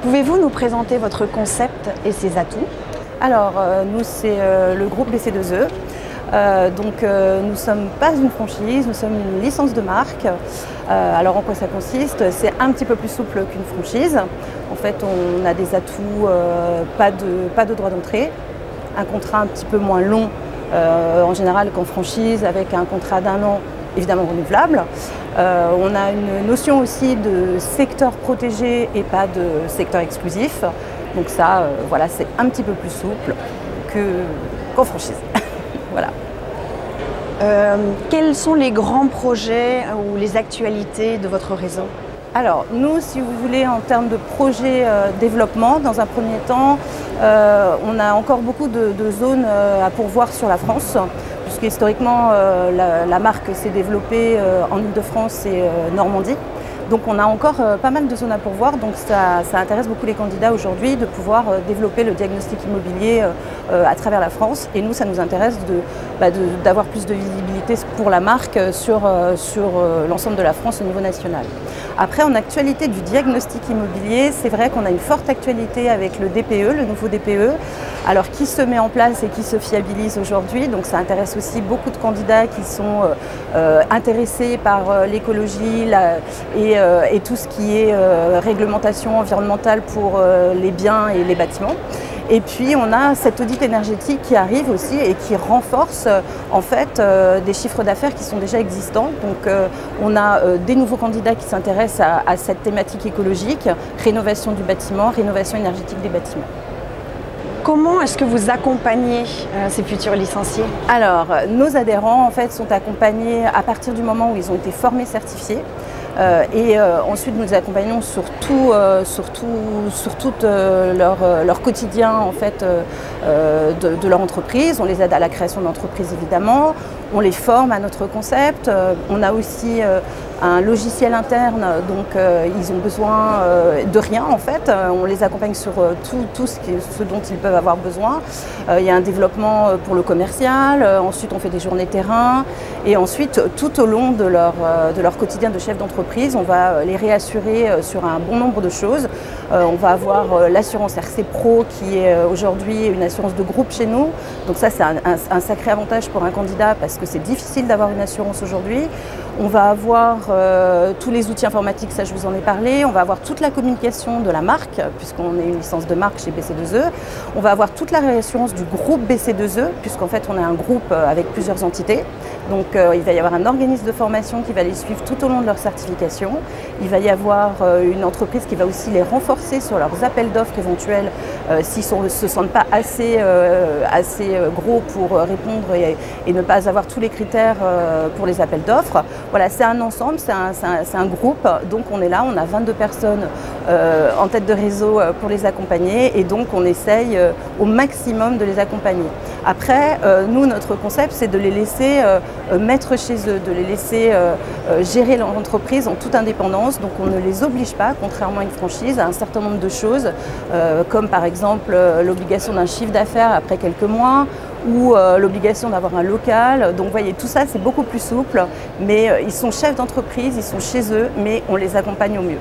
Pouvez-vous nous présenter votre concept et ses atouts? Alors, nous, c'est le groupe BC2E. Nous ne sommes pas une franchise, nous sommes une licence de marque. Alors, en quoi ça consiste? C'est un petit peu plus souple qu'une franchise. En fait, on a des atouts, pas de droit d'entrée, un contrat un petit peu moins long en général qu'en franchise, avec un contrat d'1 an évidemment renouvelable. On a une notion aussi de secteur protégé et pas de secteur exclusif. Donc ça, voilà, c'est un petit peu plus souple qu'en franchise. Voilà. Quels sont les grands projets ou les actualités de votre réseau? Alors nous, si vous voulez, en termes de projet développement, dans un premier temps, on a encore beaucoup de zones à pourvoir sur la France, puisque historiquement la marque s'est développée en Île-de-France et Normandie. Donc on a encore pas mal de zones à pourvoir, donc ça intéresse beaucoup les candidats aujourd'hui de pouvoir développer le diagnostic immobilier à travers la France. Et nous, ça nous intéresse d'avoir plus de visibilité pour la marque sur l'ensemble de la France au niveau national. Après, en actualité du diagnostic immobilier, c'est vrai qu'on a une forte actualité avec le DPE, le nouveau DPE, alors qui se met en place et qui se fiabilise aujourd'hui. Donc ça intéresse aussi beaucoup de candidats qui sont intéressés par l'écologie et tout ce qui est réglementation environnementale pour les biens et les bâtiments. Et puis on a cet audit énergétique qui arrive aussi et qui renforce en fait des chiffres d'affaires qui sont déjà existants. Donc on a des nouveaux candidats qui s'intéressent à cette thématique écologique, rénovation du bâtiment, rénovation énergétique des bâtiments. Comment est-ce que vous accompagnez ces futurs licenciés? Alors, nos adhérents en fait sont accompagnés à partir du moment où ils ont été formés, certifiés. Ensuite, nous les accompagnons sur tout leur quotidien en fait, de leur entreprise. On les aide à la création d'entreprise évidemment. On les forme à notre concept. On a aussi un logiciel interne, donc ils ont besoin de rien en fait. On les accompagne sur tout ce dont ils peuvent avoir besoin. Il y a un développement pour le commercial. Ensuite, on fait des journées terrain. Et ensuite, tout au long de leur quotidien de chef d'entreprise, on va les réassurer sur un bon nombre de choses. On va avoir l'assurance RC Pro qui est aujourd'hui une assurance de groupe chez nous. Donc ça, c'est un sacré avantage pour un candidat parce que c'est difficile d'avoir une assurance aujourd'hui. On va avoir tous les outils informatiques, ça je vous en ai parlé. On va avoir toute la communication de la marque, puisqu'on est une licence de marque chez BC2E. On va avoir toute la réassurance du groupe BC2E, puisqu'en fait on est un groupe avec plusieurs entités. Donc il va y avoir un organisme de formation qui va les suivre tout au long de leur certification. Il va y avoir une entreprise qui va aussi les renforcer sur leurs appels d'offres éventuels s'ils ne se sentent pas assez gros pour répondre et ne pas avoir tous les critères pour les appels d'offres. Voilà, c'est un ensemble, c'est un groupe, donc on est là, on a 22 personnes en tête de réseau pour les accompagner et donc on essaye au maximum de les accompagner. Après, nous, notre concept, c'est de les laisser mettre chez eux, de les laisser gérer leur entreprise en toute indépendance. Donc on ne les oblige pas, contrairement à une franchise, à un certain nombre de choses, comme par exemple l'obligation d'un chiffre d'affaires après quelques mois, ou l'obligation d'avoir un local. Donc vous voyez, tout ça c'est beaucoup plus souple, mais ils sont chefs d'entreprise, ils sont chez eux, mais on les accompagne au mieux.